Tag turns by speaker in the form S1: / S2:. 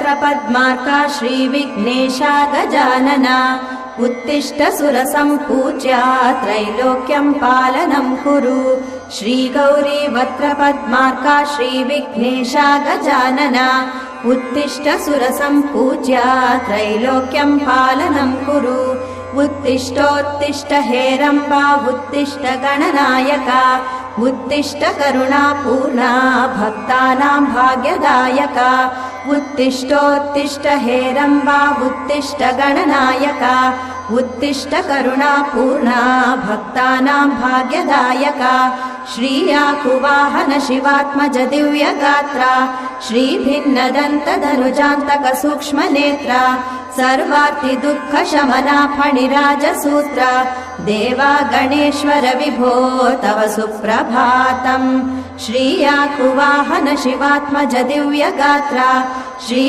S1: वत्रपद्मार्का श्रीविघ्नेशा गजानना उत्तिष्ठ सुरसम्पूज्या त्रैलोक्यं पालनं कुरु। श्रीगौरी वत्रपद्मार्का श्रीविघ्नेशा गजानना उत्तिष्ठ सुरसम्पूज्या त्रैलोक्यं पालनं कुरु। उत्तिष्ठोत्तिष्ठ हेरम्बा उत्तिष्ठ गणनायका उत्तिष्ठ करुणापूर्णा भक्तानां भाग्यदायका। उत्तिष्ठोत्तिष्ठ हेरम्बा उत्तिष्ठ गणनायका उत्तिष्ठ करुणापूर्णा भक्तानां भाग्यदायका। श्रीयाकुवाहन शिवात्मज दिव्यगात्रा श्रीभिन्नदन्तधनुजान्तक सूक्ष्मनेत्रा सर्वार्ति दुःखशमना फणिराजसूत्रा देवा गणेश्वर विभो तव सुप्रभातम्। श्रीयाकुवाहन शिवात्मज दिव्यगात्रा श्री